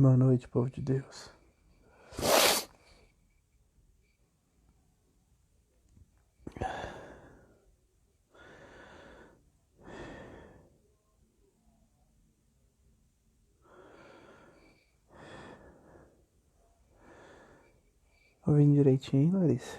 Boa noite, povo de Deus. Ouvindo direitinho, hein, Larissa?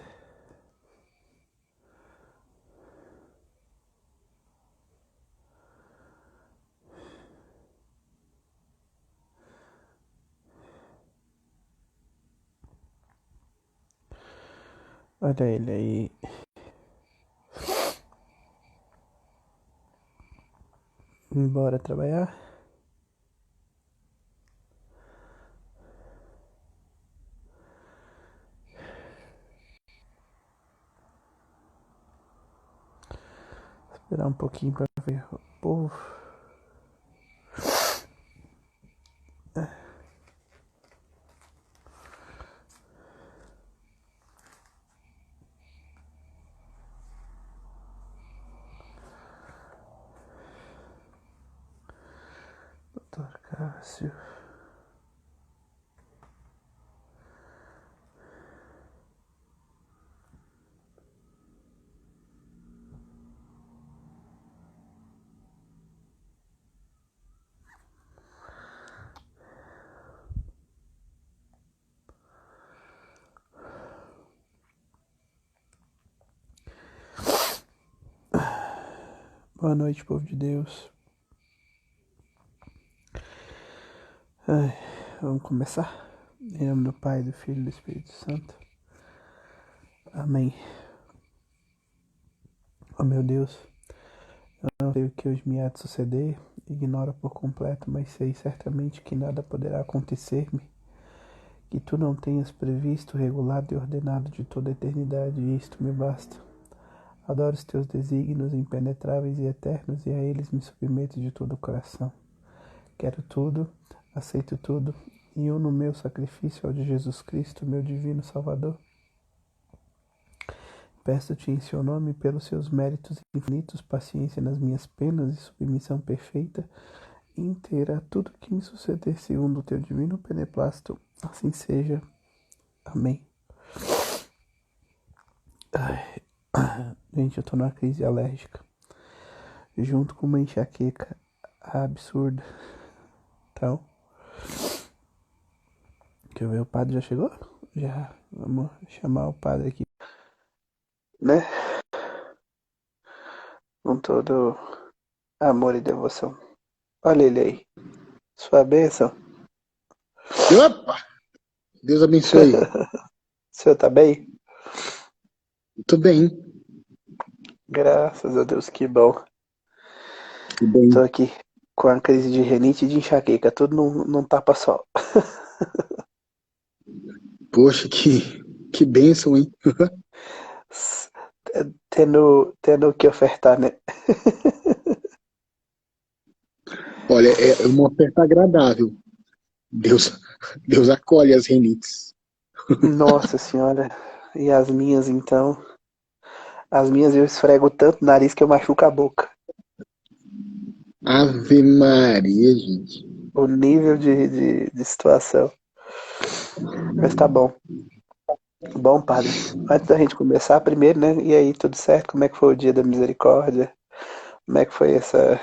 Olha ele aí. Bora trabalhar? Esperar um pouquinho pra ver o povo. Doutor Cássio. Boa noite, povo de Deus. Vamos começar? Em nome do Pai, do Filho e do Espírito Santo. Amém. Oh meu Deus, eu não sei o que hoje me há de suceder, ignoro por completo, mas sei certamente que nada poderá acontecer-me que tu não tenhas previsto, regulado e ordenado de toda a eternidade, e isto me basta. Adoro os teus desígnios impenetráveis e eternos, e a eles me submeto de todo o coração. Quero tudo, aceito tudo, e uno o meu sacrifício ao de Jesus Cristo, meu divino Salvador. Peço-te em seu nome, pelos seus méritos infinitos, paciência nas minhas penas e submissão perfeita e inteira a tudo que me suceder segundo o teu divino beneplácito. Assim seja. Amém. Gente, eu tô numa crise alérgica, junto com uma enxaqueca absurda. Então, deixa eu ver, o padre já chegou? Já, vamos chamar o padre aqui, né? Com todo amor e devoção. Olha ele aí. Sua bênção. Opa! Deus abençoe. O senhor tá bem? Tô bem. Graças a Deus, que bom. Tô bem. Tô aqui com a crise de renite e de enxaqueca, tudo num tapa só. Poxa, que bênção, hein? Tendo o que ofertar, né? Olha, é uma oferta agradável. Deus, Deus acolhe as renites. Nossa senhora. E as minhas, então? As minhas eu esfrego tanto o nariz que eu machuco a boca. Ave Maria, gente. O nível de situação. Mas tá bom. Bom, padre. Antes da gente começar, primeiro, né? E aí, tudo certo? Como é que foi o dia da misericórdia? Como é que foi essa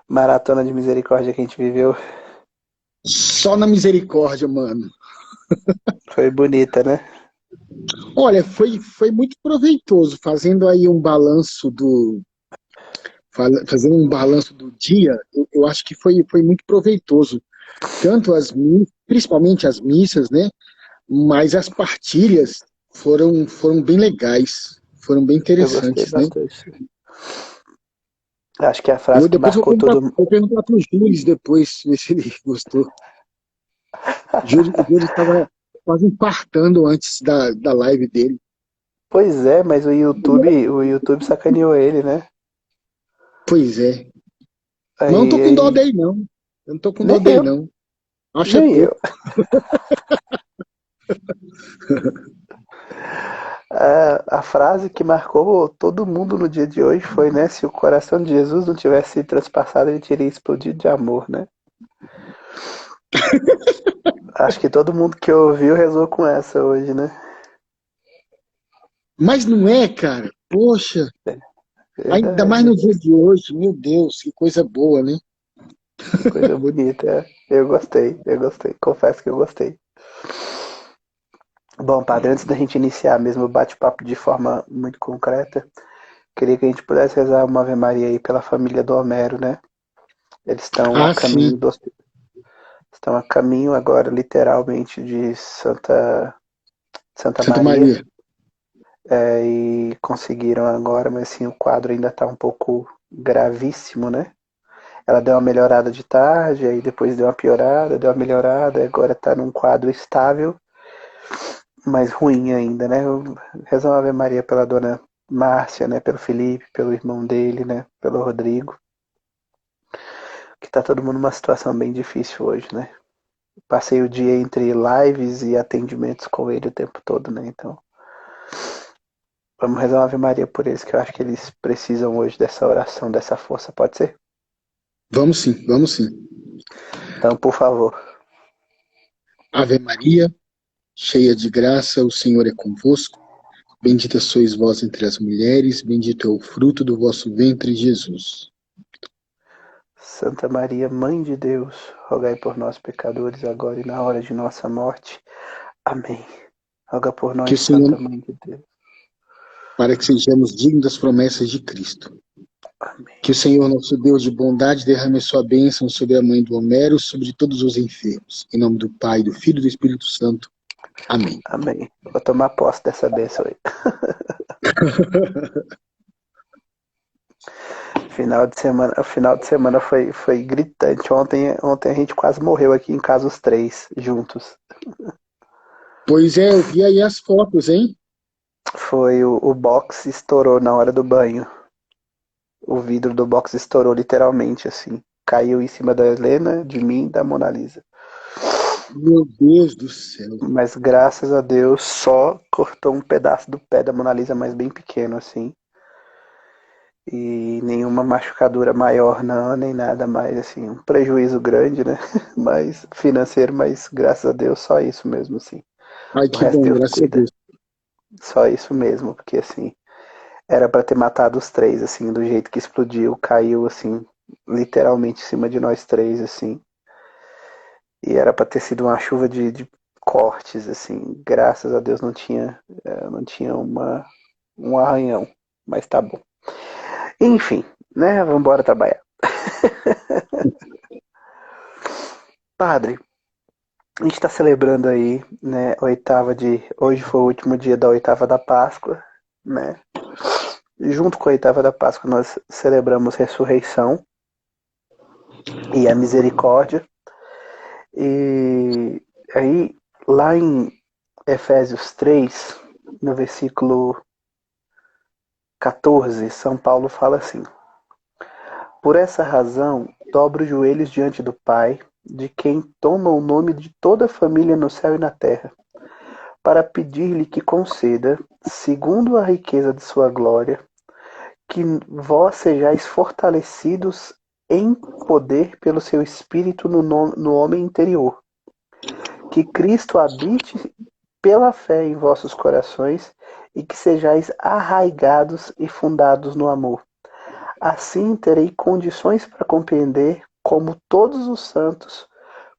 maratona de misericórdia que a gente viveu? Só na misericórdia, mano. Foi bonita, né? Olha, foi muito proveitoso, fazendo um balanço do dia. Eu acho que foi muito proveitoso. Tanto principalmente as missas, né? Mas as partilhas foram bem legais, foram bem Eu gostei interessantes, né? bastante. Acho que a frase que Depois marcou todo mundo. vou perguntar pro Júlio depois, ver se ele gostou. O Júlio estava quase infartando antes da live dele. Pois é, mas o YouTube sacaneou ele, né? Pois é. Mas eu não tô com dó Aí, dele, não. Eu não tô com dó nem dele, eu, não. Acho é nem eu. pouco. A frase que marcou todo mundo no dia de hoje foi, né? Se o coração de Jesus não tivesse sido transpassado, ele teria explodido de amor, né? Acho que todo mundo que ouviu rezou com essa hoje, né? Mas não é, cara? Poxa, ainda mais Verdade. no dia de hoje, meu Deus, que coisa boa, né? Coisa bonita. Eu gostei, eu gostei. Confesso que eu gostei. Bom, padre, antes da gente iniciar mesmo o bate-papo de forma muito concreta, queria que a gente pudesse rezar uma Ave Maria aí pela família do Homero, né? Eles Ah, sim, estão a caminho agora, literalmente, de Santa Santa Maria, Maria. e conseguiram agora, mas assim, o quadro ainda está um pouco gravíssimo, né? Ela deu uma melhorada de tarde, aí depois deu uma piorada, deu uma melhorada, agora está num quadro estável, mas ruim ainda, né? Eu rezo uma Ave Maria pela dona Márcia, né? Pelo Felipe, pelo irmão dele, né? Pelo Rodrigo, que tá todo mundo numa situação bem difícil hoje, né? Passei o dia entre lives e atendimentos com ele o tempo todo, né? Então, vamos rezar uma Ave Maria por eles, que eu acho que eles precisam hoje dessa oração, dessa força, pode ser? Vamos sim, vamos sim. Então, por favor. Ave Maria, cheia de graça, o Senhor é convosco. Bendita sois vós entre as mulheres, bendito é o fruto do vosso ventre, Jesus. Santa Maria, Mãe de Deus, rogai por nós, pecadores, agora e na hora de nossa morte. Amém. Roga por Que o nós, Senhor, Santa Mãe de Deus. para que sejamos dignos das promessas de Cristo. Amém. Que o Senhor, nosso Deus de bondade, derrame a sua bênção sobre a mãe do Homero, sobre todos os enfermos. Em nome do Pai, do Filho e do Espírito Santo. Amém. Amém. Vou tomar posse dessa bênção aí. O final de semana foi gritante. Ontem a gente quase morreu aqui em casa os três juntos. Pois é, eu vi aí as fotos, hein? Foi o box estourou na hora do banho. O vidro do box estourou literalmente assim. Caiu em cima da Helena, de mim e da Mona Lisa. Meu Deus do céu. Mas graças a Deus só cortou um pedaço do pé da Mona Lisa, mas bem pequeno assim. E nenhuma machucadura maior não, nem nada mais assim. Um prejuízo grande, né? Mas financeiro, mas graças a Deus só isso mesmo assim. Ai, O que resto bom, Deus graças a cuida. Deus. Só isso mesmo, porque assim, era pra ter matado os três, assim, do jeito que explodiu, caiu assim, literalmente em cima de nós três, assim. E era pra ter sido uma chuva de cortes, assim. Graças a Deus não tinha um arranhão, mas tá bom. Enfim, né? Vamos embora trabalhar. Padre, a gente está celebrando aí, né, hoje foi o último dia da oitava da Páscoa, né? E junto com a oitava da Páscoa nós celebramos ressurreição e a misericórdia. E aí lá em Efésios 3, no versículo 14, São Paulo fala assim: Por essa razão, dobro os joelhos diante do Pai, de quem toma o nome de toda a família no céu e na terra, para pedir-lhe que conceda, segundo a riqueza de sua glória, que vós sejais fortalecidos em poder pelo seu Espírito no homem interior, que Cristo habite pela fé em vossos corações e que sejais arraigados e fundados no amor. Assim terei condições para compreender, como todos os santos,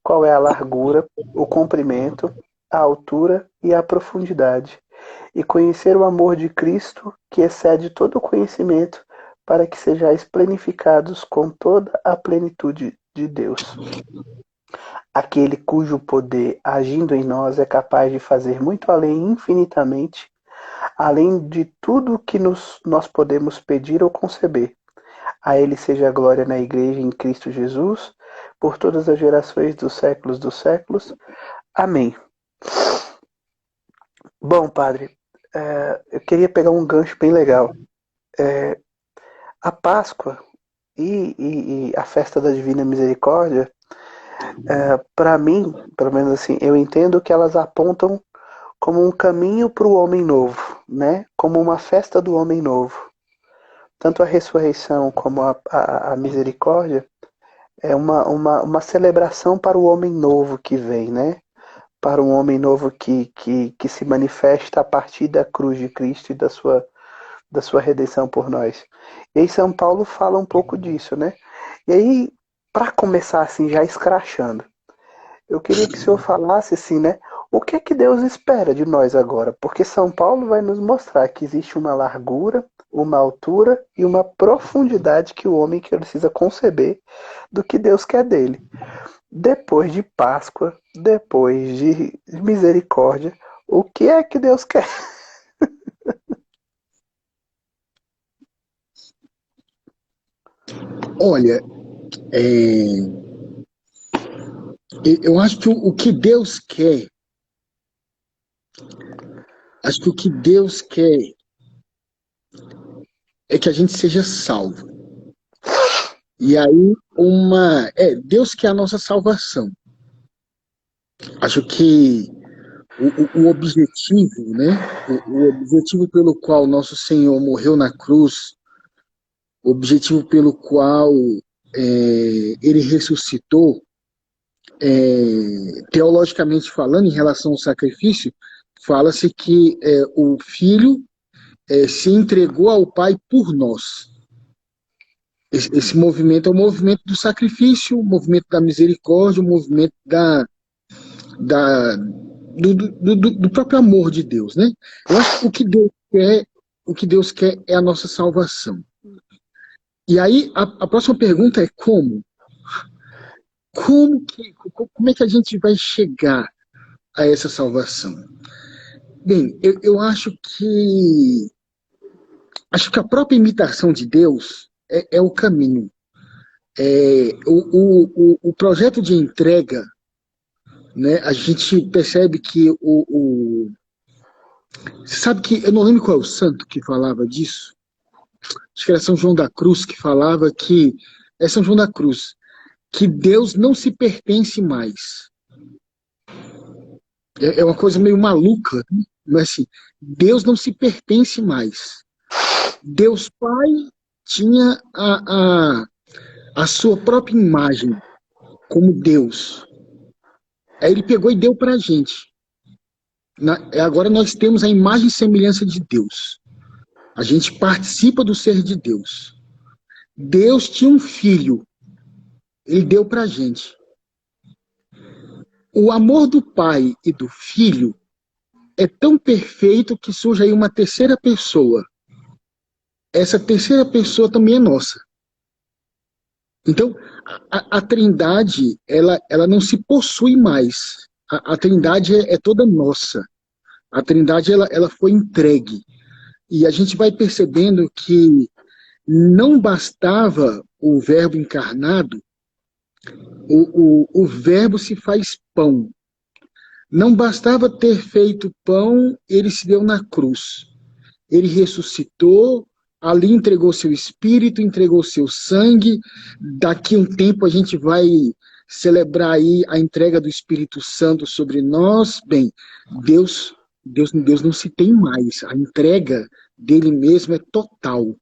qual é a largura, o comprimento, a altura e a profundidade, e conhecer o amor de Cristo, que excede todo o conhecimento, para que sejais plenificados com toda a plenitude de Deus. Aquele cujo poder, agindo em nós, é capaz de fazer muito além, infinitamente, além de tudo que nós podemos pedir ou conceber. A Ele seja a glória na Igreja em Cristo Jesus, por todas as gerações dos séculos dos séculos. Amém. Bom, padre, eu queria pegar um gancho bem legal. É, a Páscoa e a festa da Divina Misericórdia, para mim, pelo menos assim, eu entendo que elas apontam como um caminho para o homem novo, né? Como uma festa do homem novo. Tanto a ressurreição como a misericórdia É uma celebração para o homem novo que vem, né? Para um homem novo que se manifesta a partir da cruz de Cristo e da sua redenção por nós. E aí São Paulo fala um pouco disso, né? E aí, para começar assim, já escrachando, eu queria que o senhor falasse assim, né? O que é que Deus espera de nós agora? Porque São Paulo vai nos mostrar que existe uma largura, uma altura e uma profundidade que o homem precisa conceber do que Deus quer dele. Depois de Páscoa, depois de misericórdia, o que é que Deus quer? Olha, eu acho que o que Deus quer, acho que o que Deus quer é que a gente seja salvo. E aí, Deus quer a nossa salvação. Acho que o objetivo, né? O objetivo pelo qual nosso Senhor morreu na cruz, o objetivo pelo qual ele ressuscitou, teologicamente falando, em relação ao sacrifício, fala-se que o Filho se entregou ao Pai por nós. Esse movimento é o movimento do sacrifício, o movimento da misericórdia, o movimento do próprio amor de Deus, né? Eu acho que o que Deus quer é a nossa salvação. E aí a próxima pergunta é como? Como é que a gente vai chegar a essa salvação? Bem, eu acho que a própria imitação de Deus é o caminho. O projeto de entrega, né? A gente percebe que você sabe que eu não lembro qual é o santo que falava disso. Acho que era São João da Cruz que falava que é São João da Cruz que Deus não se pertence mais. É uma coisa meio maluca, né? Mas assim, Deus não se pertence mais. Deus Pai tinha a sua própria imagem como Deus. Aí ele pegou e deu para a gente. Agora nós temos a imagem e semelhança de Deus. A gente participa do ser de Deus. Deus tinha um filho. Ele deu para a gente. O amor do pai e do filho é tão perfeito que surge aí uma terceira pessoa. Essa terceira pessoa também é nossa. Então, a Trindade, ela não se possui mais. A Trindade é toda nossa. A Trindade, ela foi entregue. E a gente vai percebendo que não bastava o Verbo encarnado, o Verbo se faz pão. Não bastava ter feito pão, ele se deu na cruz. Ele ressuscitou, ali entregou seu espírito, entregou seu sangue. Daqui a um tempo a gente vai celebrar aí a entrega do Espírito Santo sobre nós. Bem, Deus não se tem mais. A entrega dele mesmo é total.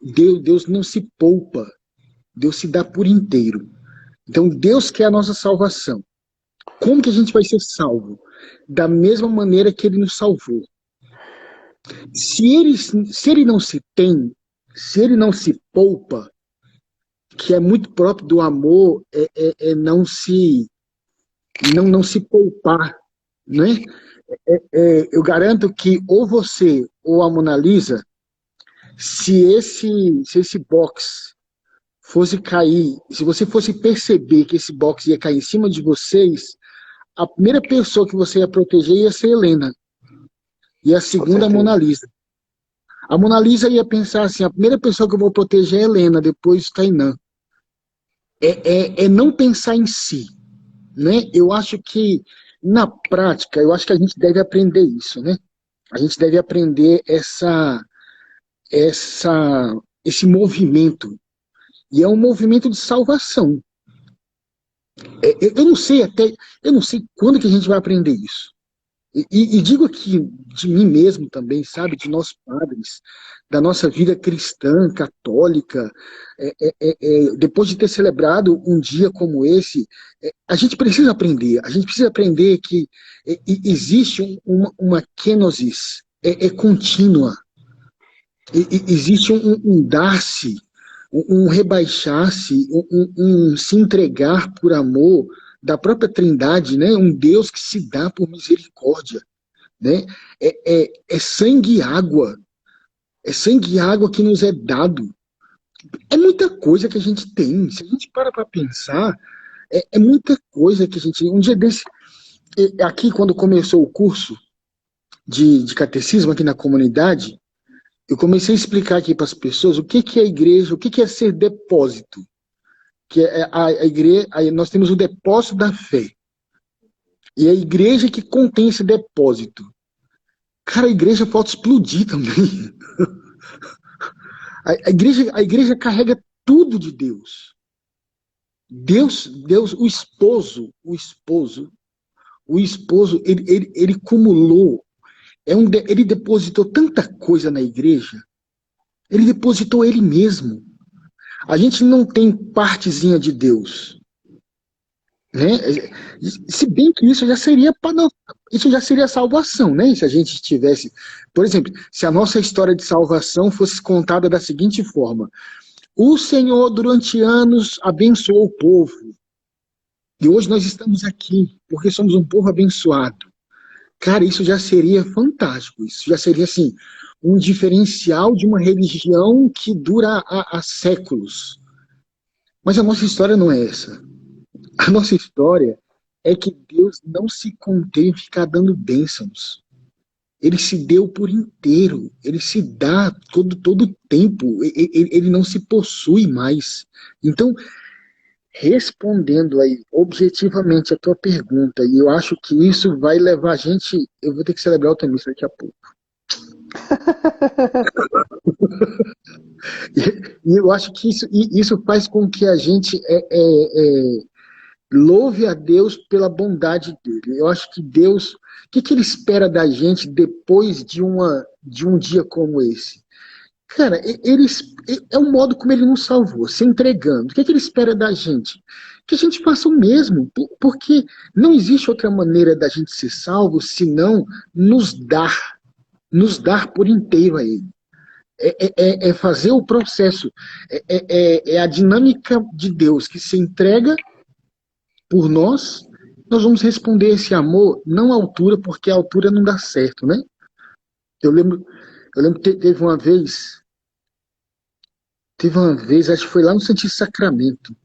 Deus não se poupa. Deus se dá por inteiro. Então Deus quer a nossa salvação. Como que a gente vai ser salvo? Da mesma maneira que ele nos salvou. Se ele não se tem, se ele não se poupa, que é muito próprio do amor, não se poupar, né? Eu garanto que ou você ou a Mona Lisa, se esse box fosse cair, se você fosse perceber que esse box ia cair em cima de vocês, a primeira pessoa que você ia proteger ia ser Helena. E a segunda, a Mona Lisa. A Mona Lisa ia pensar assim, a primeira pessoa que eu vou proteger é Helena, depois Tainã. É não pensar em si, né? Eu acho que, na prática, eu acho que a gente deve aprender isso, né? A gente deve aprender esse movimento. E é um movimento de salvação. Eu não sei quando que a gente vai aprender isso. E digo aqui de mim mesmo também, sabe, de nós padres, da nossa vida cristã, católica, depois de ter celebrado um dia como esse, a gente precisa aprender que existe uma kenosis, contínua, existe um dar-se, um rebaixar-se, um se entregar por amor da própria Trindade, né? Um Deus que se dá por misericórdia, né? É sangue e água, é sangue e água que nos é dado. É muita coisa que a gente tem. Se a gente para pensar, é muita coisa que a gente. Um dia desse, aqui quando começou o curso de catecismo aqui na comunidade, eu comecei a explicar aqui para as pessoas o que é a igreja, o que é ser depósito. Que é a igreja, nós temos o depósito da fé. E é a igreja que contém esse depósito. Cara, a igreja pode explodir também. A igreja carrega tudo de Deus. Deus, o esposo, ele cumulou, ele depositou tanta coisa na igreja, ele depositou ele mesmo. A gente não tem partezinha de Deus, né? Se bem que isso já seria salvação, né? Se a gente tivesse, por exemplo, se a nossa história de salvação fosse contada da seguinte forma: o Senhor durante anos abençoou o povo e hoje nós estamos aqui porque somos um povo abençoado. Cara, isso já seria fantástico. Isso já seria assim um diferencial de uma religião que dura há séculos. Mas a nossa história não é essa. A nossa história é que Deus não se contém em ficar dando bênçãos. Ele se deu por inteiro. Ele se dá todo o tempo. Ele não se possui mais. Então, respondendo aí objetivamente a tua pergunta, e eu acho que isso vai levar a gente. Eu vou ter que celebrar outra missa daqui a pouco. E eu acho que isso faz com que a gente louve a Deus pela bondade dele. Eu acho que Deus, o que ele espera da gente depois de um dia como esse? Cara, é um modo como ele nos salvou, se entregando. O que ele espera da gente? Que a gente faça o mesmo, porque não existe outra maneira da gente ser salvo senão nos dar por inteiro a ele. É fazer o processo, é a dinâmica de Deus que se entrega por nós. Nós vamos responder esse amor não à altura, porque a altura não dá certo, né? Eu lembro que teve uma vez, acho que foi lá no Santíssimo Sacramento.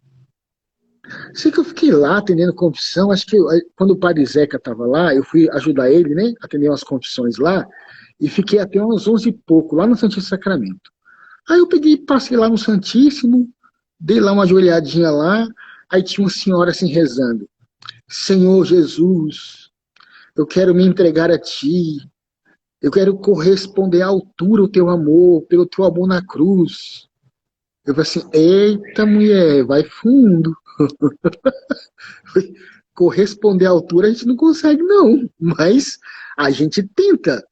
Sei que eu fiquei lá atendendo confissão, acho que quando o padre Zeca estava lá, eu fui ajudar ele, né, atender umas confissões lá, e fiquei até umas 11 e pouco, lá no Santíssimo Sacramento. Aí eu peguei, passei lá no Santíssimo, dei lá uma ajoelhadinha lá, aí tinha uma senhora assim rezando: Senhor Jesus, eu quero me entregar a Ti, eu quero corresponder à altura o Teu amor, pelo Teu amor na cruz. Eu falei assim: eita mulher, vai fundo. Corresponder à altura a gente não consegue não, mas a gente tenta.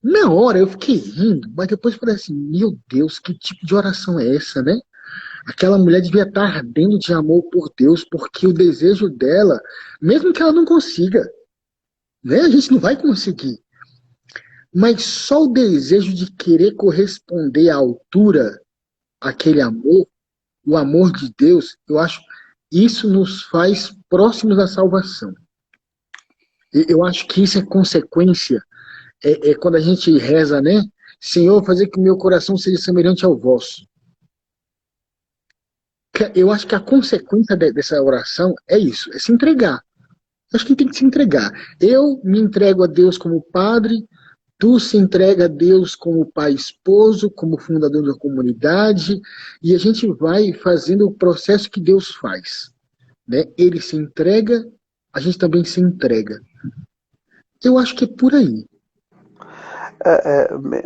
Na hora eu fiquei rindo, mas depois eu falei assim: meu Deus, que tipo de oração é essa, né? Aquela mulher devia estar ardendo de amor por Deus, porque o desejo dela, mesmo que ela não consiga, né? A gente não vai conseguir. Mas só o desejo de querer corresponder à altura àquele amor, o amor de Deus, eu acho, isso nos faz próximos da salvação. Eu acho que isso é consequência, quando a gente reza, né? Senhor, fazer que o meu coração seja semelhante ao vosso. Eu acho que a consequência dessa oração é isso, é se entregar. Eu acho que tem que se entregar. Eu me entrego a Deus como padre, tu se entrega a Deus como pai esposo, como fundador da comunidade, e a gente vai fazendo o processo que Deus faz. Né? Ele se entrega, a gente também se entrega. Eu acho que é por aí.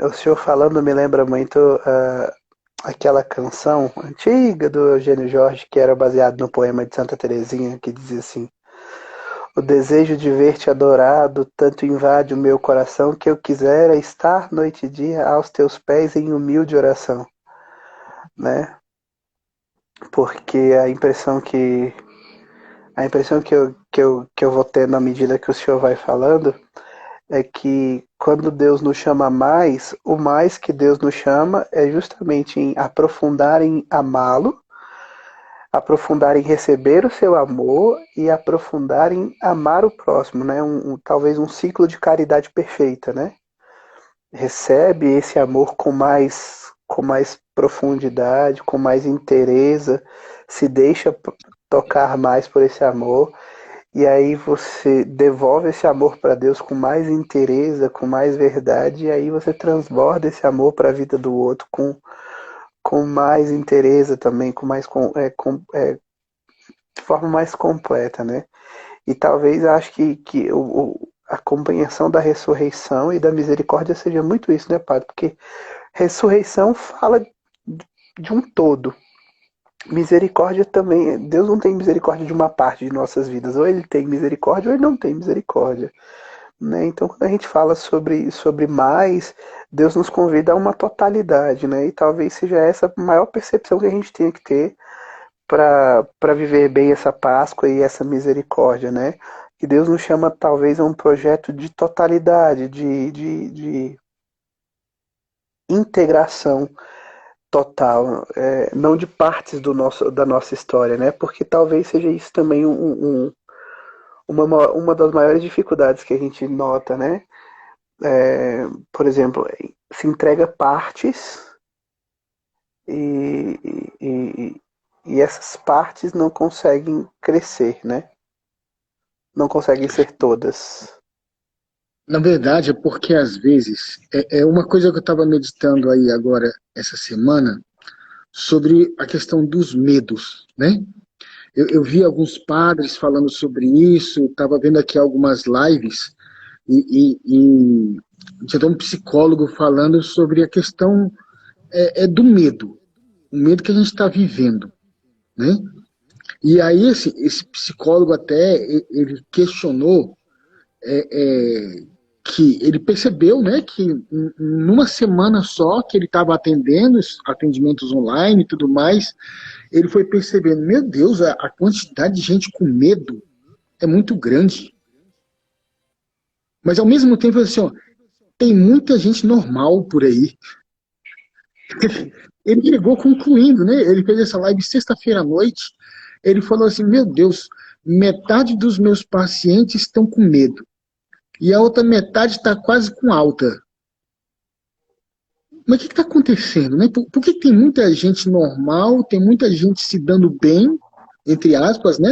O senhor falando me lembra muito aquela canção antiga do Eugênio Jorge, que era baseada no poema de Santa Teresinha, que dizia assim: O desejo de ver-te adorado tanto invade o meu coração que eu quisera estar noite e dia aos teus pés em humilde oração, né? Porque a impressão que eu vou tendo à medida que o senhor vai falando é que quando Deus nos chama mais, o mais que Deus nos chama é justamente em aprofundar em amá-lo, aprofundar em receber o seu amor e aprofundar em amar o próximo, né? Talvez um ciclo de caridade perfeita, né? Recebe esse amor com mais profundidade, com mais inteireza, se deixa tocar mais por esse amor, e aí você devolve esse amor para Deus com mais inteireza, com mais verdade, e aí você transborda esse amor para a vida do outro com mais inteireza também, de forma mais completa, né? E talvez acho que a compreensão da ressurreição e da misericórdia seja muito isso, né, Padre? Porque ressurreição fala de um todo. Misericórdia também. Deus não tem misericórdia de uma parte de nossas vidas. Ou ele tem misericórdia ou ele não tem misericórdia. Né? Então, quando a gente fala sobre mais, Deus nos convida a uma totalidade. Né? E talvez seja essa a maior percepção que a gente tenha que ter para viver bem essa Páscoa e essa misericórdia. Né? Que Deus nos chama talvez a um projeto de totalidade, de integração total, não de partes da nossa história, né? Porque talvez seja isso também uma das maiores dificuldades que a gente nota, né? Por exemplo, se entrega partes e, e, e essas partes não conseguem crescer, né? Não conseguem ser todas. Na verdade, é porque às vezes, é uma coisa que eu estava meditando aí agora, essa semana, sobre a questão dos medos, né? Eu vi alguns padres falando sobre isso, estava vendo aqui algumas lives, e tinha até um psicólogo falando sobre a questão do medo, o medo que a gente está vivendo, né? E aí esse psicólogo até, ele questionou que ele percebeu, né, que numa semana só que ele estava atendendo, atendimentos online e tudo mais, ele foi percebendo, meu Deus, a quantidade de gente com medo é muito grande. Mas ao mesmo tempo, assim, ó, tem muita gente normal por aí. Ele chegou concluindo, né? Ele fez essa live sexta-feira à noite. Ele falou assim: meu Deus, metade dos meus pacientes estão com medo. E a outra metade está quase com alta. Mas o que está acontecendo, né? Por que tem muita gente normal, tem muita gente se dando bem, entre aspas, né,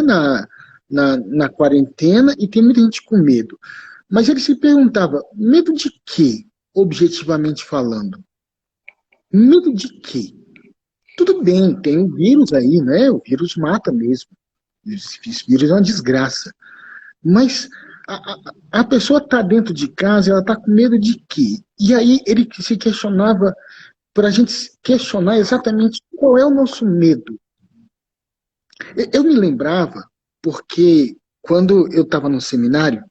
na quarentena, e tem muita gente com medo? Mas ele se perguntava, medo de quê, objetivamente falando? Medo de quê? Tudo bem, tem um vírus aí, né? O vírus mata mesmo. Esse vírus é uma desgraça. Mas a pessoa está dentro de casa, ela está com medo de quê? E aí ele se questionava, para a gente questionar exatamente qual é o nosso medo. Eu me lembrava, porque quando eu estava no seminário,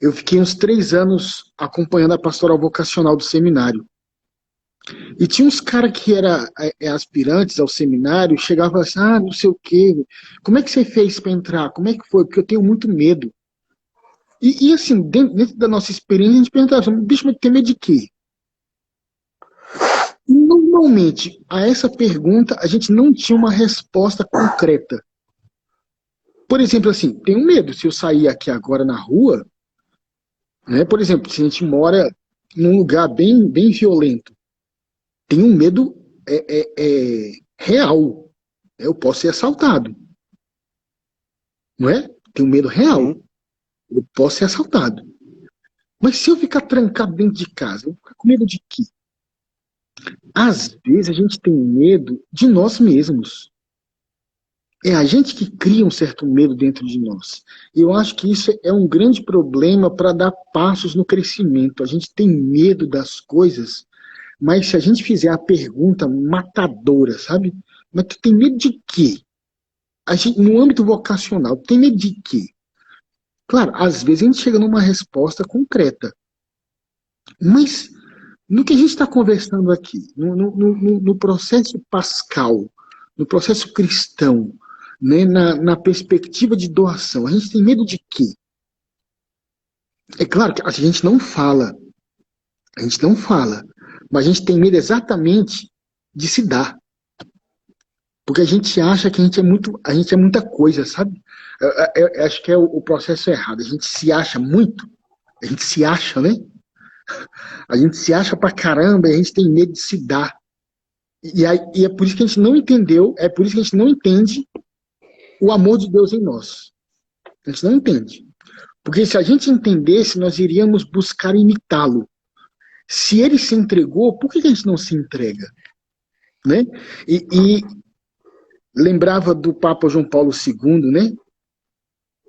eu fiquei uns 3 anos acompanhando a pastoral vocacional do seminário. E tinha uns caras que eram aspirantes ao seminário, chegavam assim, não sei o quê, como é que você fez para entrar? Como é que foi? Porque eu tenho muito medo. E assim, dentro da nossa experiência, a gente perguntava assim, bicho, mas tem medo de quê? Normalmente, a essa pergunta, a gente não tinha uma resposta concreta. Por exemplo, assim, tenho medo, se eu sair aqui agora na rua, né, por exemplo, se a gente mora num lugar bem, bem violento, tenho um medo real. Eu posso ser assaltado. Não é? Tenho medo real. Sim. Eu posso ser assaltado. Mas se eu ficar trancado dentro de casa, eu vou ficar com medo de quê? Às vezes a gente tem medo de nós mesmos. É a gente que cria um certo medo dentro de nós. E eu acho que isso é um grande problema para dar passos no crescimento. A gente tem medo das coisas, mas se a gente fizer a pergunta matadora, sabe? Mas tu tem medo de quê? A gente, no âmbito vocacional, tem medo de quê? Claro, às vezes a gente chega numa resposta concreta, mas no que a gente está conversando aqui, no processo pascal, no processo cristão, né, na perspectiva de doação, a gente tem medo de quê? É claro que a gente não fala, a gente não fala, mas a gente tem medo exatamente de se dar. Porque a gente acha que a gente é muita coisa, sabe? Eu acho que é o processo errado. A gente se acha muito, a gente se acha, né? A gente se acha pra caramba e a gente tem medo de se dar. E é por isso que a gente não entendeu, é por isso que a gente não entende o amor de Deus em nós. A gente não entende. Porque se a gente entendesse, nós iríamos buscar imitá-lo. Se ele se entregou, por que a gente não se entrega? Né? E lembrava do Papa João Paulo II, né?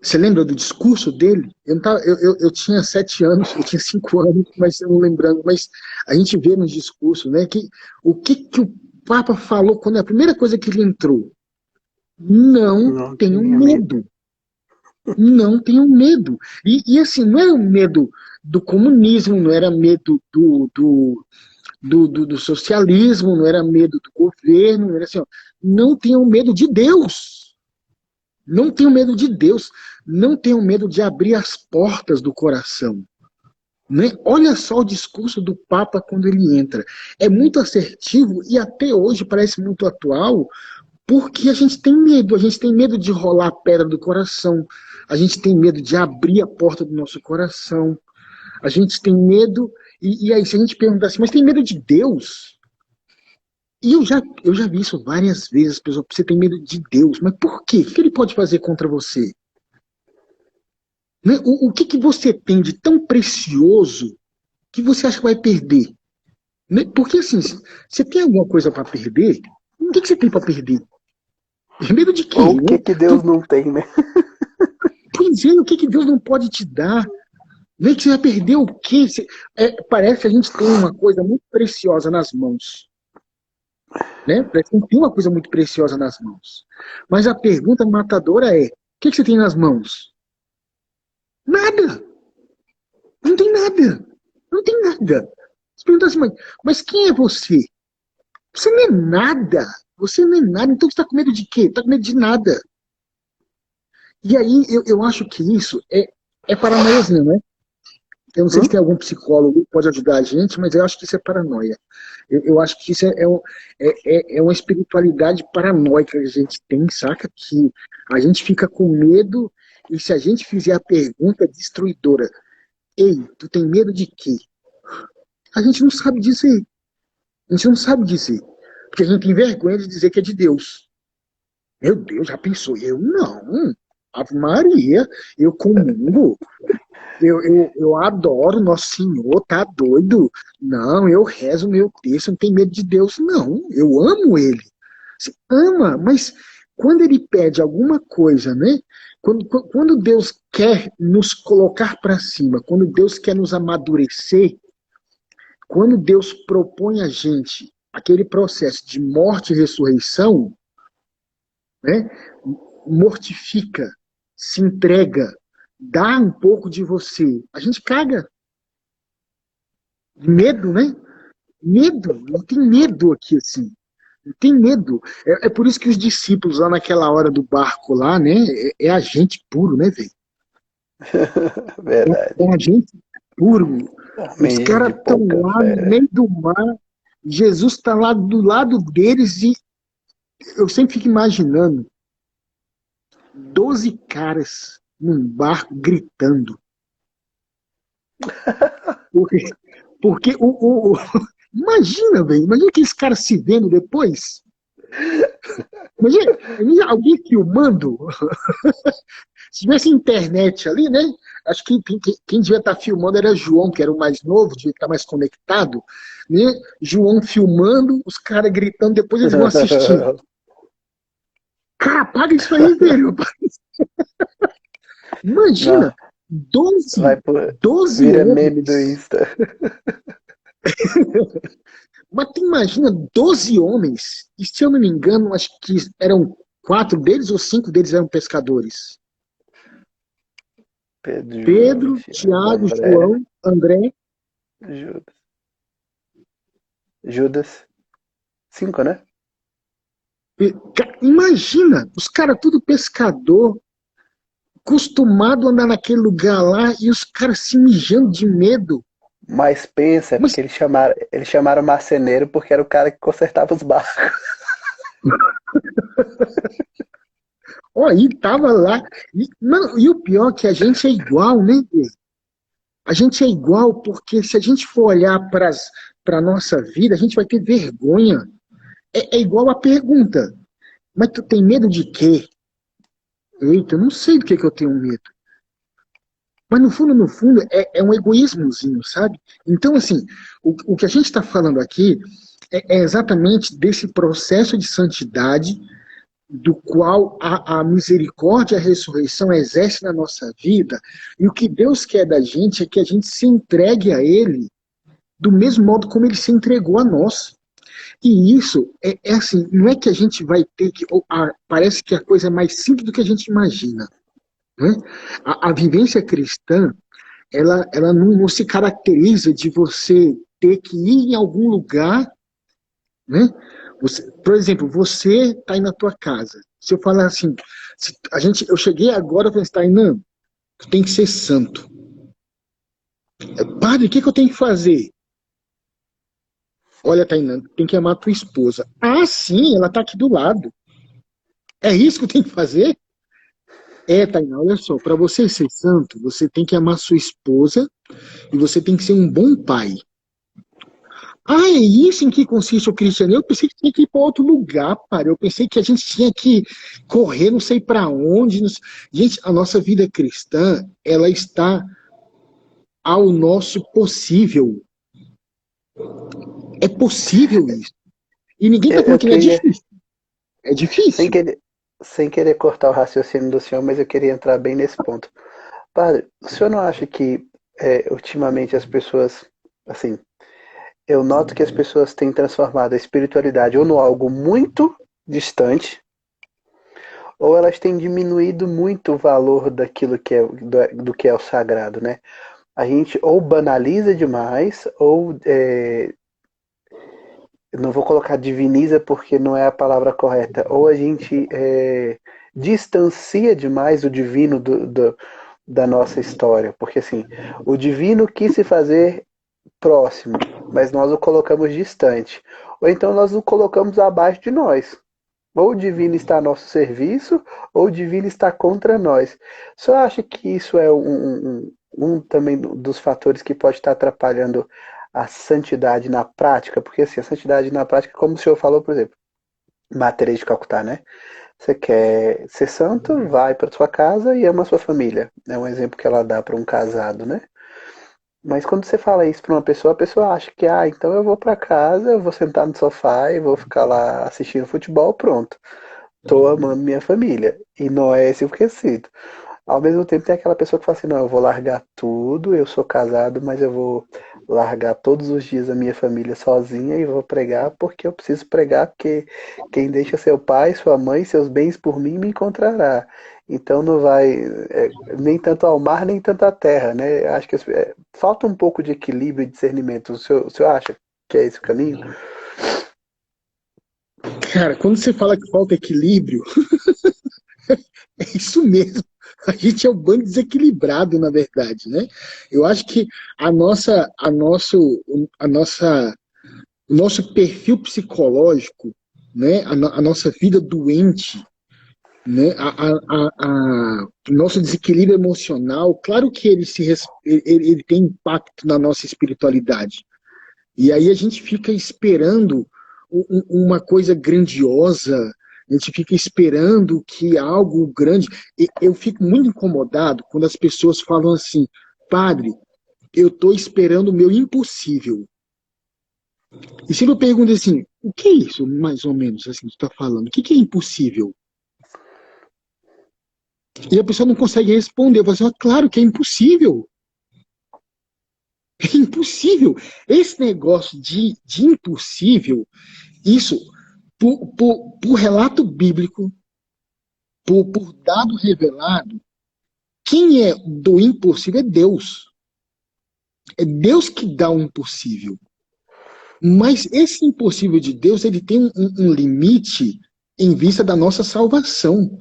Você lembra do discurso dele? Eu tinha 7 anos, eu tinha 5 anos, mas eu não lembrando. Mas a gente vê nos discursos, né, que o que o Papa falou quando é a primeira coisa que ele entrou? Não Não tenham tinha medo. medo. Não tenham medo. E assim, não era medo do comunismo, não era medo do socialismo, não era medo do governo, não era assim, ó, não tenham medo de Deus. Não tenham medo de Deus. Não tenham medo de abrir as portas do coração. Né? Olha só o discurso do Papa quando ele entra. É muito assertivo e até hoje parece muito atual, porque a gente tem medo de rolar a pedra do coração, a gente tem medo de abrir a porta do nosso coração, a gente tem medo, e aí se a gente perguntar assim, mas tem medo de Deus? E eu já vi isso várias vezes, pessoal, você tem medo de Deus, mas por quê? O que ele pode fazer contra você? Né? O que você tem de tão precioso que você acha que vai perder? Né? Porque assim, se você tem alguma coisa para perder, o que você tem para perder? Medo de quê? Ou o que Né? que Deus não tem, né? Pois é, o que Deus não pode te dar? Vê que você vai perder o quê? Parece que a gente tem uma coisa muito preciosa nas mãos. Né? Parece que a gente tem uma coisa muito preciosa nas mãos. Mas a pergunta matadora é: o que você tem nas mãos? Nada! Não tem nada! Não tem nada! Você pergunta assim, mas quem é você? Você não é nada! Você não é nada, então você está com medo de quê? Está com medo de nada. E aí eu acho que isso é paranoiazinho, né? Eu não sei se tem algum psicólogo que pode ajudar a gente, mas eu acho que isso é paranoia. Eu acho que isso é uma espiritualidade paranoica que a gente tem, saca? Que a gente fica com medo e se a gente fizer a pergunta destruidora, ei, tu tem medo de quê? A gente não sabe dizer. A gente não sabe dizer. Porque a gente tem vergonha de dizer que é de Deus. Meu Deus, já pensou? Eu não. Ave Maria, eu comungo. Eu adoro Nosso Senhor, tá doido? Não, eu rezo meu texto, não tenho medo de Deus, não. Eu amo Ele. Você ama, mas quando Ele pede alguma coisa, né? Quando Deus quer nos colocar para cima, quando Deus quer nos amadurecer, quando Deus propõe a gente aquele processo de morte e ressurreição, né? Mortifica, se entrega, dá um pouco de você. A gente caga. Medo, né? Medo. Não tem medo aqui, assim. Não tem medo. É por isso que os discípulos lá naquela hora do barco lá, né? É agente puro, né, velho? Verdade. É agente puro. Os Homem caras de estão pouca lá no fé. meio do mar. Jesus está lá do lado deles e eu sempre fico imaginando 12 caras num barco gritando. Porque, porque imagina, velho, imagina aqueles caras se vendo depois. Imagina alguém filmando. Se tivesse internet ali, né? Acho que quem devia estar filmando era João, que era o mais novo, devia estar mais conectado. Né? João filmando, os caras gritando, depois eles vão assistir. Cara, apaga isso aí, velho. Não, Imagina, 12, vai por... 12 Vira meme do homens. Insta. Mas tu imagina 12 homens, e se eu não me engano, acho que eram 4 deles ou 5 deles eram pescadores. Pedro, João, Pedro, Tiago, Tiago, André, João, André. Judas. Judas. 5, né? Imagina, os caras tudo pescador, acostumado a andar naquele lugar lá e os caras se mijando de medo. Mas pensa, é Mas porque eles chamaram marceneiro porque era o cara que consertava os barcos. ó, aí tava lá. Mano, e o pior é que a gente é igual, né? A gente é igual porque se a gente for olhar para a nossa vida, a gente vai ter vergonha. É igual a pergunta, mas tu tem medo de quê? Eita, eu não sei do que eu tenho medo. Mas no fundo, é um egoísmozinho, sabe? Então, assim, o que a gente está falando aqui é exatamente desse processo de santidade do qual a misericórdia e a ressurreição exerce na nossa vida, e o que Deus quer da gente é que a gente se entregue a Ele do mesmo modo como Ele se entregou a nós. E isso é assim, não é que a gente vai ter que. Parece que a coisa é mais simples do que a gente imagina. Né? A vivência cristã, ela não se caracteriza de você ter que ir em algum lugar, né? Por exemplo, você está aí na tua casa. Se eu falar assim, eu cheguei agora e falei, Tainan, tu tem que ser santo. Padre, o que eu tenho que fazer? Olha, Tainan, tem que amar tua esposa. Ah, sim, ela está aqui do lado. É isso que eu tenho que fazer? Tainá, olha só, para você ser santo, você tem que amar sua esposa e você tem que ser um bom pai. Ah, é isso em que consiste o cristianismo? Eu pensei que tinha que ir para outro lugar, cara. Eu pensei que a gente tinha que correr não sei para onde. Gente, a nossa vida cristã, ela está ao nosso possível. É possível isso. E ninguém está Eu falando que não é queria, difícil. É sem difícil. querer, sem querer cortar o raciocínio do senhor, mas eu queria entrar bem nesse ponto. Padre, o senhor não acha que ultimamente as pessoas, assim, eu noto que as pessoas têm transformado a espiritualidade ou no algo muito distante, ou elas têm diminuído muito o valor daquilo que é do que é o sagrado, né? A gente ou banaliza demais, ou eu não vou colocar diviniza porque não é a palavra correta, ou a gente distancia demais o divino da nossa história, porque assim, o divino quis se fazer próximo, mas nós o colocamos distante. Ou então nós o colocamos abaixo de nós. Ou o divino está a nosso serviço, ou o divino está contra nós. Só acha que isso é um também dos fatores que pode estar atrapalhando a santidade na prática? Porque assim, a santidade na prática, como o senhor falou, por exemplo, Matéria de Calcutá, né? Você quer ser santo, vai para sua casa e ama a sua família. É um exemplo que ela dá para um casado, né? Mas quando você fala isso para uma pessoa, a pessoa acha que, então eu vou para casa, eu vou sentar no sofá e vou ficar lá assistindo futebol, pronto. Tô amando minha família. E não é esse o requisito. Ao mesmo tempo tem aquela pessoa que fala assim, não, eu vou largar tudo, eu sou casado, mas eu vou largar todos os dias a minha família sozinha e vou pregar porque eu preciso pregar, porque quem deixa seu pai, sua mãe, seus bens por mim me encontrará. Então não vai nem tanto ao mar, nem tanto à terra, né? Acho que falta um pouco de equilíbrio e discernimento. O senhor acha que é esse o caminho? Cara, quando você fala que falta equilíbrio, é isso mesmo. A gente é um bando desequilibrado, na verdade, né? Eu acho que a nossa, o nosso perfil psicológico, né? A nossa vida doente, né? O nosso desequilíbrio emocional, claro que ele tem impacto na nossa espiritualidade. E aí a gente fica esperando uma coisa grandiosa, a gente fica esperando que algo grande. Eu fico muito incomodado quando as pessoas falam assim, padre, eu estou esperando o meu impossível. E se eu pergunto assim, o que é isso, mais ou menos, assim, que você está falando? O que é impossível? E a pessoa não consegue responder. Eu falo assim, claro que é impossível. É impossível. Esse negócio de impossível, isso, por relato bíblico, por dado revelado, Quem é do impossível é Deus. É Deus que dá o impossível. Mas esse impossível de Deus, ele tem um limite em vista da nossa salvação.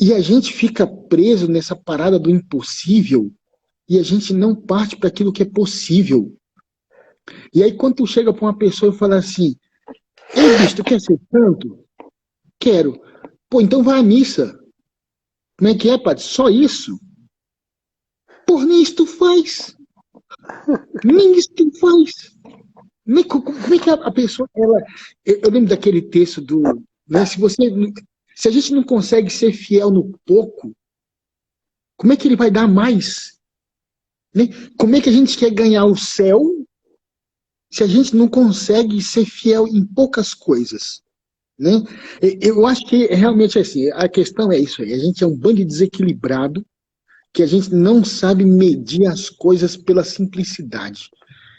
E a gente fica preso nessa parada do impossível e a gente não parte para aquilo que é possível. E aí quando tu chega para uma pessoa e fala assim, ei bicho, tu quer ser santo? Quero. Pô, então vai à missa. Como é que é, padre? Só isso? Por nem isso tu faz. Nem isso tu faz. Como é que a pessoa, ela... Eu lembro daquele texto do... Né, se a gente não consegue ser fiel no pouco, como é que ele vai dar mais? Né? Como é que a gente quer ganhar o céu se a gente não consegue ser fiel em poucas coisas? Né? Eu acho que realmente assim, a questão é isso aí. A gente é um bando desequilibrado que a gente não sabe medir as coisas pela simplicidade.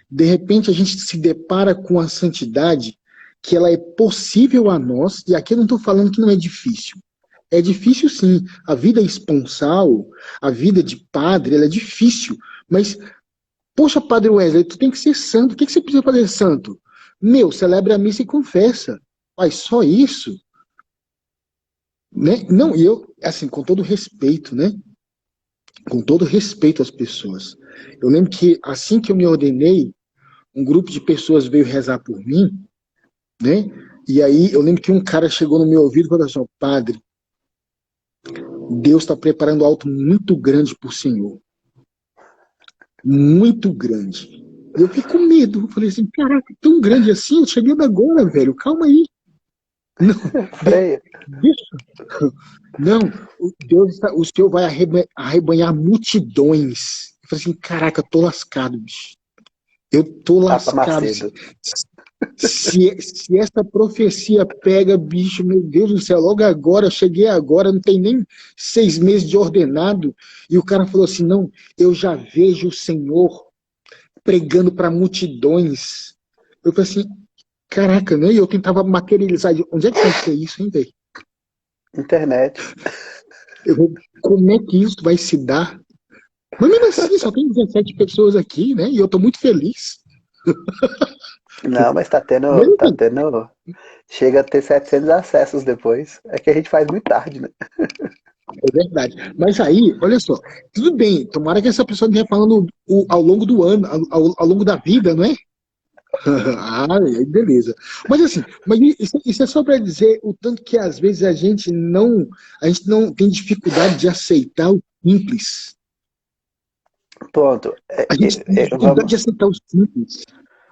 De repente a gente se depara com a santidade que ela é possível a nós, e aqui eu não estou falando que não é difícil. É difícil sim. A vida esponsal, a vida de padre, ela é difícil. Mas, poxa, padre Wesley, tu tem que ser santo. O que você precisa fazer santo? Meu, celebra a missa e confessa. Mas só isso? Né? Não, e eu, assim, com todo respeito, né? Com todo respeito às pessoas. Eu lembro que assim que eu me ordenei, um grupo de pessoas veio rezar por mim, né? E aí eu lembro que um cara chegou no meu ouvido e falou assim, padre, Deus está preparando algo muito grande para o Senhor. Muito grande. Eu fiquei com medo. Eu falei assim, caraca, tão grande assim? Eu cheguei agora, velho. Calma aí. Não, Freia. não, o Senhor vai arrebanhar multidões. Eu falei assim, caraca, eu tô lascado, bicho. Eu tô Papa lascado. Macedo. Se essa profecia pega, bicho, meu Deus do céu, logo agora, eu cheguei agora, não tem nem 6 meses de ordenado, e o cara falou assim, não, eu já vejo o Senhor pregando para multidões. Eu falei assim, caraca, né? E eu tentava materializar, onde é que vai ser isso, hein, velho? Internet. Como é que isso vai se dar? Mas mesmo assim, só tem 17 pessoas aqui, né? E eu tô muito feliz. Não, mas Mas tá enfim, tendo, chega a ter 700 acessos depois. É que a gente faz muito tarde, né? é verdade. Mas aí, olha só, tudo bem, tomara que essa pessoa esteja falando ao longo do ano, ao longo da vida, não é? Ah, aí beleza. Mas assim, isso é só para dizer o tanto que às vezes a gente não tem dificuldade de aceitar o simples. Pronto. A gente tem dificuldade de aceitar o simples.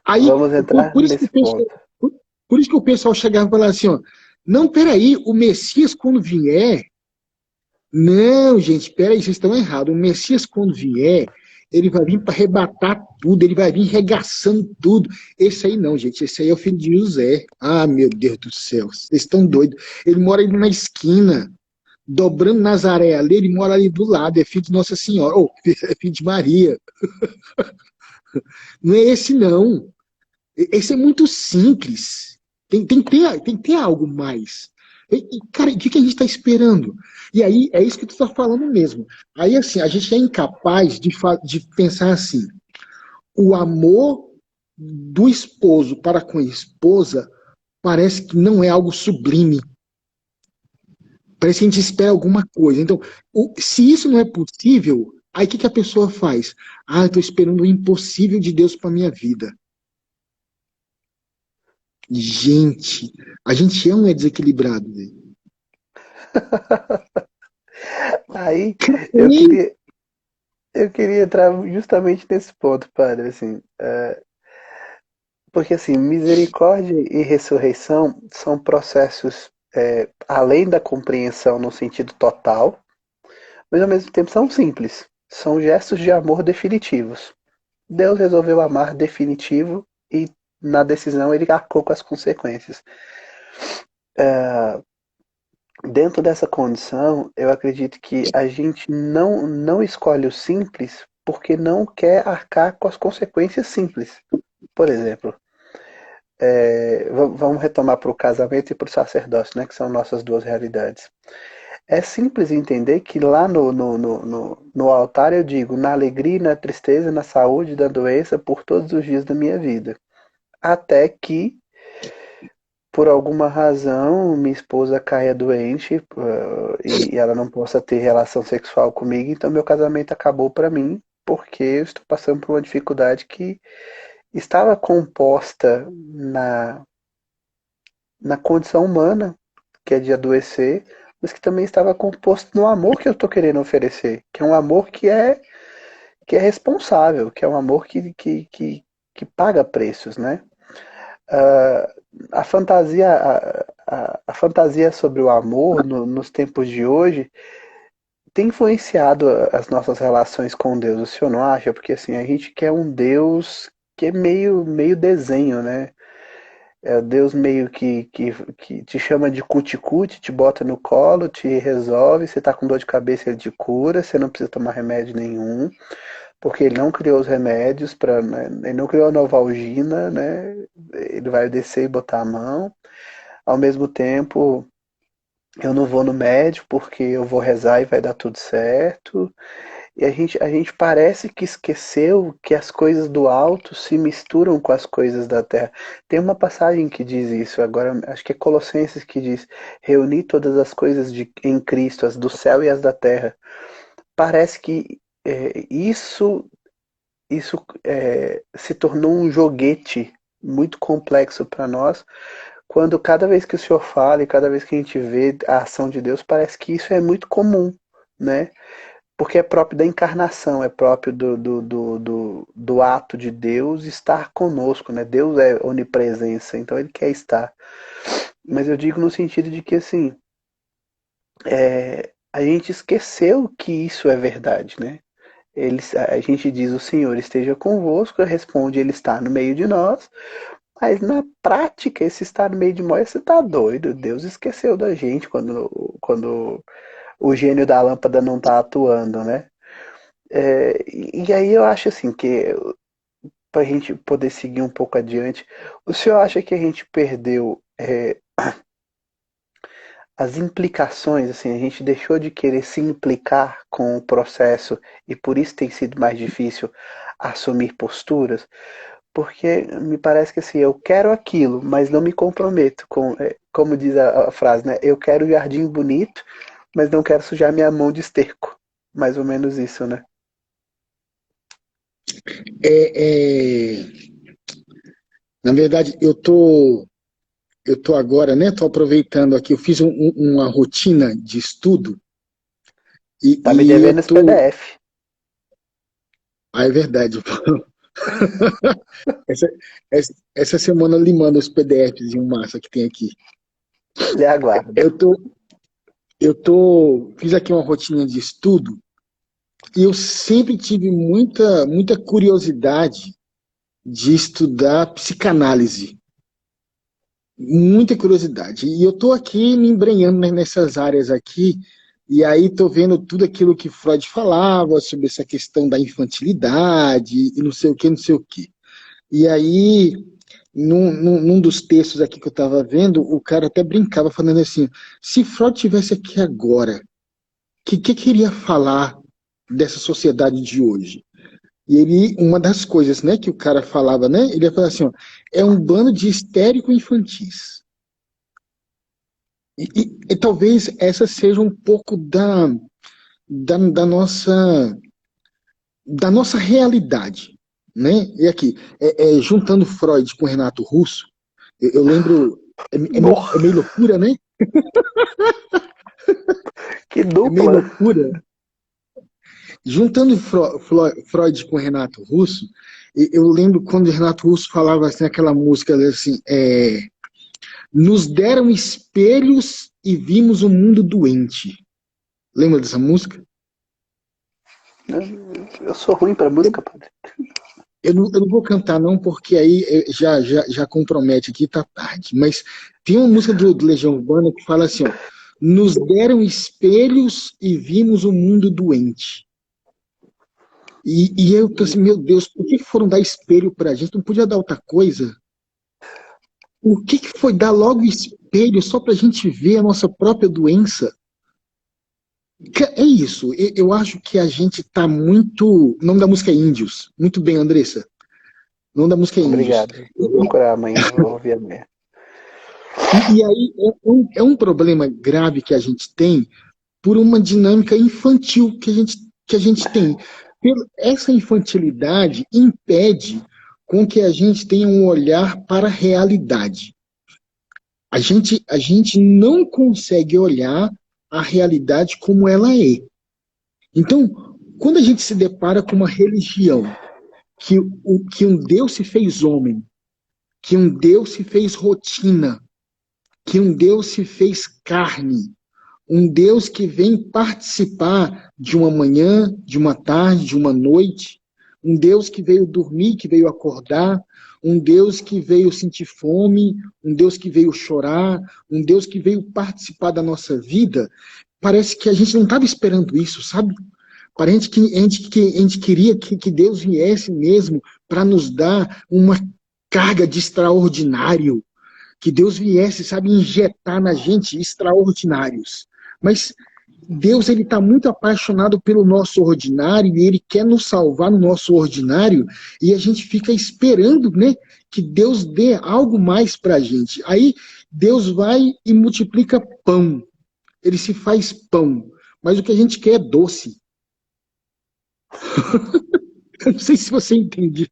Aí, Vamos por, entrar por isso que nesse o pessoal, ponto. por isso que o pessoal chegava e falava assim, ó, não, peraí, o Messias quando vier, não, gente, peraí, vocês estão errados. O Messias quando vier, ele vai vir para arrebatar tudo, ele vai vir regaçando tudo. Esse aí não, gente, esse aí é o filho de José. Ah, meu Deus do céu, vocês estão doidos. Ele mora ali na esquina, dobrando Nazaré ali, ele mora ali do lado, é filho de Nossa Senhora, ou é filho de Maria. Não é esse não. Esse é muito simples. Tem que ter algo mais. Cara, o que a gente está esperando? E aí, é isso que tu está falando mesmo. Aí, assim, a gente é incapaz de pensar assim: o amor do esposo para com a esposa parece que não é algo sublime. Parece que a gente espera alguma coisa. Então, se isso não é possível, aí o que a pessoa faz? Ah, eu estou esperando o impossível de Deus para minha vida. Gente, a gente é desequilibrado, velho. Aí eu queria, eu queria entrar justamente nesse ponto, padre, assim, porque assim, misericórdia e ressurreição são processos além da compreensão no sentido total, mas ao mesmo tempo são simples. São gestos de amor definitivos. Deus resolveu amar definitivo e na decisão ele arcou com as consequências. Dentro dessa condição, eu acredito que a gente não escolhe o simples porque não quer arcar com as consequências simples. Por exemplo, vamos retomar para o casamento e para o sacerdócio, né, que são nossas duas realidades. É simples entender que lá no altar eu digo, na alegria, na tristeza, na saúde, na doença, por todos os dias da minha vida. Até que, por alguma razão, minha esposa caia doente e ela não possa ter relação sexual comigo, então meu casamento acabou para mim, porque eu estou passando por uma dificuldade que estava composta na condição humana, que é de adoecer, mas que também estava composto no amor que eu estou querendo oferecer, que é um amor que é responsável, que é um amor que paga preços, né? Uh, a fantasia sobre o amor nos tempos de hoje tem influenciado as nossas relações com Deus, o senhor não acha? Porque assim, a gente quer um Deus que é meio desenho, né? É Deus meio que te chama de cuticute, te bota no colo, te resolve, você tá com dor de cabeça, ele te cura, você não precisa tomar remédio nenhum, porque ele não criou os remédios para, né, ele não criou a Novalgina, né? Ele vai descer e botar a mão. Ao mesmo tempo, eu não vou no médico porque eu vou rezar e vai dar tudo certo. E a gente parece que esqueceu que as coisas do alto se misturam com as coisas da terra. Tem uma passagem que diz isso, agora acho que é Colossenses que diz: reunir todas as coisas em Cristo, as do céu e as da terra. Parece que isso se tornou um joguete muito complexo para nós, quando cada vez que o Senhor fala e cada vez que a gente vê a ação de Deus, parece que isso é muito comum, né? Porque é próprio da encarnação, é próprio do ato de Deus estar conosco, né? Deus é onipresença, então ele quer estar. Mas eu digo no sentido de que, assim, a gente esqueceu que isso é verdade, né? A gente diz, o Senhor esteja convosco, responde, ele está no meio de nós, mas na prática, esse estar no meio de nós, você está doido. Deus esqueceu da gente quando o gênio da lâmpada não está atuando, né? E aí eu acho assim que para a gente poder seguir um pouco adiante, o senhor acha que a gente perdeu as implicações, assim, a gente deixou de querer se implicar com o processo e por isso tem sido mais difícil assumir posturas? Porque me parece que assim, eu quero aquilo, mas não me comprometo com, como diz a frase, né? Eu quero o jardim bonito, mas não quero sujar minha mão de esterco. Mais ou menos isso, né? É, é, na verdade, eu tô agora, né? Tô aproveitando aqui, eu fiz uma rotina de estudo e, Tá me e eu devendo esse tô. PDF. Ah, é verdade. Essa semana eu lhe mando os PDFs em massa que tem aqui. Lhe aguardo. Eu tô, fiz aqui uma rotina de estudo e eu sempre tive muita curiosidade de estudar psicanálise. Muita curiosidade. E eu tô aqui me embrenhando nessas áreas aqui, e aí tô vendo tudo aquilo que Freud falava sobre essa questão da infantilidade e não sei o que, não sei o que. E aí, num dos textos aqui que eu estava vendo, o cara até brincava falando assim, se Freud tivesse aqui agora, que queria falar dessa sociedade de hoje? E ele, uma das coisas, né, que o cara falava, né, ele ia falar assim, ó, é um bando de histérico infantis. E talvez essa seja um pouco da, da nossa, da nossa realidade, né? E aqui, juntando Freud com Renato Russo, eu lembro, é meio Nossa, loucura, né? que É meio dupla. loucura. Juntando Freud com Renato Russo, eu lembro quando Renato Russo falava assim, aquela música assim, nos deram espelhos e vimos o mundo doente. Lembra dessa música? Eu sou ruim pra música, padre. Eu não vou cantar não, porque aí já compromete aqui, tá tarde. Mas tem uma música do Legião Urbana que fala assim, ó, nos deram espelhos e vimos o mundo doente. E eu tô assim, meu Deus, por que foram dar espelho pra gente? Não podia dar outra coisa? Por que foi dar logo espelho só pra gente ver a nossa própria doença? É isso. Eu acho que a gente tá muito. O nome da música é Índios. Muito bem, Andressa. O nome da música é Índios. Obrigado. Vou procurar amanhã, vou ouvir amanhã. E aí é um problema grave que a gente tem por uma dinâmica infantil que a gente tem. Essa infantilidade impede com que a gente tenha um olhar para a realidade. A gente não consegue olhar a realidade como ela é. Então, quando a gente se depara com uma religião que um Deus se fez homem, que um Deus se fez rotina, que um Deus se fez carne, um Deus que vem participar de uma manhã, de uma tarde, de uma noite, um Deus que veio dormir, que veio acordar, um Deus que veio sentir fome, um Deus que veio chorar, um Deus que veio participar da nossa vida. Parece que a gente não estava esperando isso, sabe? Parece que a gente queria que Deus viesse mesmo para nos dar uma carga de extraordinário, que Deus viesse, sabe, injetar na gente extraordinários. Mas Deus, ele está muito apaixonado pelo nosso ordinário e ele quer nos salvar no nosso ordinário e a gente fica esperando, né, que Deus dê algo mais para a gente. Aí Deus vai e multiplica pão. Ele se faz pão. Mas o que a gente quer é doce. Eu não sei se você entende.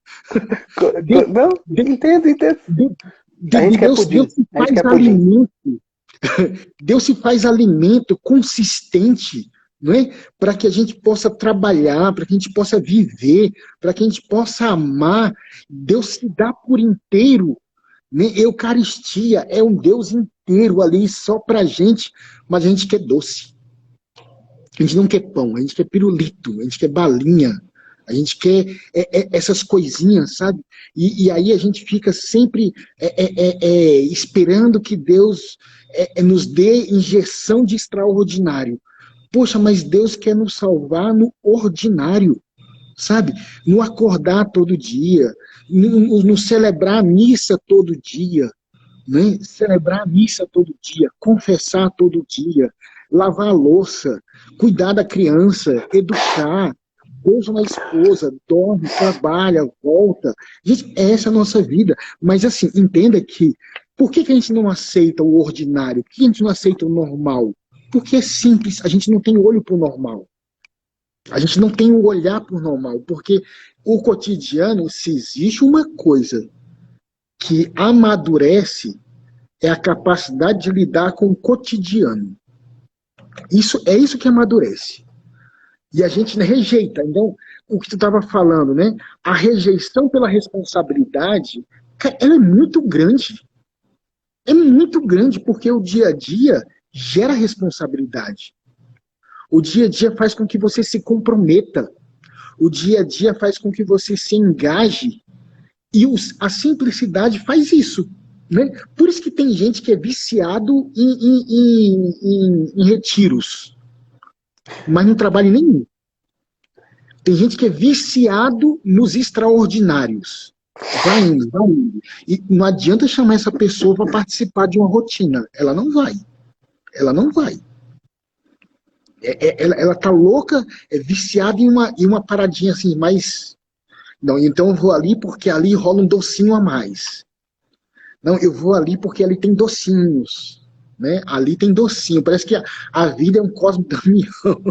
Não, entendo. A gente quer Deus, pudim. Deus se A gente faz quer pudim. alimento. Deus se faz alimento consistente, não é? Para que a gente possa trabalhar, para que a gente possa viver, para que a gente possa amar. Deus se dá por inteiro, né? Eucaristia é um Deus inteiro ali só para a gente, mas a gente quer doce. A gente não quer pão, a gente quer pirulito, a gente quer balinha, a gente quer essas coisinhas, sabe? E aí a gente fica sempre esperando que Deus nos dê injeção de extraordinário. Poxa, mas Deus quer nos salvar no ordinário, sabe? No acordar todo dia, no celebrar a missa todo dia, né? Celebrar a missa todo dia, confessar todo dia, lavar a louça, cuidar da criança, educar, beija uma esposa, dorme, trabalha, volta. Gente, essa é a nossa vida. Mas assim, entenda que por que a gente não aceita o ordinário? Por que a gente não aceita o normal? Porque é simples, a gente não tem olho para o normal. A gente não tem o olhar para o normal, porque o cotidiano, se existe uma coisa que amadurece, é a capacidade de lidar com o cotidiano. Isso que amadurece. E a gente rejeita. Então, o que tu estava falando, né? A rejeição pela responsabilidade, ela é muito grande. É muito grande, porque o dia a dia gera responsabilidade. O dia a dia faz com que você se comprometa. O dia a dia faz com que você se engaje. E a simplicidade faz isso. Né? Por isso que tem gente que é viciado em retiros, mas não trabalha em nenhum. Tem gente que é viciado nos extraordinários. Vai indo, vai indo. E não adianta chamar essa pessoa para participar de uma rotina. Ela não vai. Ela não vai. Ela tá louca, é viciada em uma paradinha assim, mas... Não, então eu vou ali porque ali rola um docinho a mais. Não, eu vou ali porque ali tem docinhos. Né? Ali tem docinho. Parece que a vida é um Cosme Damião.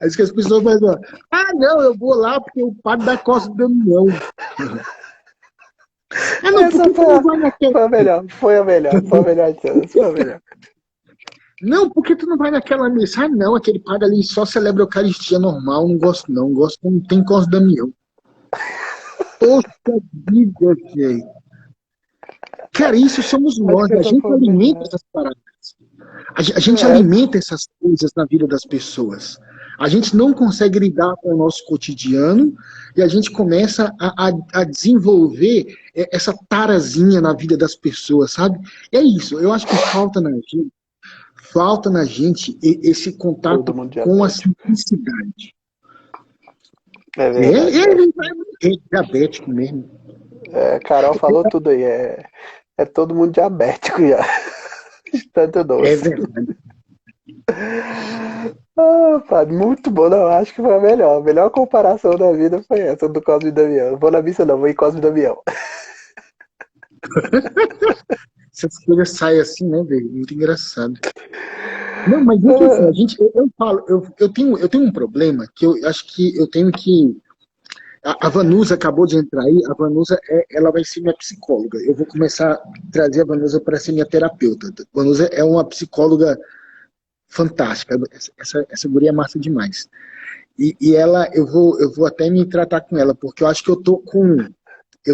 Aí que as pessoas vão falar, não, eu vou lá porque o padre da Cosme Damião. Não, Essa foi a melhor, foi a melhor de todas, foi a melhor. Não, porque tu não vai naquela missa? Não, aquele padre ali só celebra a Eucaristia normal, não gosto não, gosto quando tem Cosme Damião. Poxa vida, gente. Cara, isso somos nós, a gente alimenta essas paradas. A gente alimenta essas coisas na vida das pessoas. A gente não consegue lidar com o nosso cotidiano e a gente começa a desenvolver essa tarazinha na vida das pessoas, sabe? É isso, eu acho que falta na gente esse contato com a simplicidade. É verdade. É diabético mesmo. Carol falou tudo aí, é todo mundo diabético já. tanto É doce. verdade. Ah, padre, muito bom. Não, acho que foi a melhor. A melhor comparação da vida foi essa do Cosme e Damião. Vou na missa não, vou em Cosme e Damião. Essas coisas saem assim, né, velho? Muito engraçado. Não, mas é que assim, Ah, a gente, eu falo, eu tenho um problema que eu acho que eu tenho que. A Vanusa acabou de entrar aí, a Vanusa ela vai ser minha psicóloga. Eu vou começar a trazer a Vanusa para ser minha terapeuta. A Vanusa é uma psicóloga fantástica. Essa guria é massa demais. E ela, eu vou até me tratar com ela, porque eu acho que eu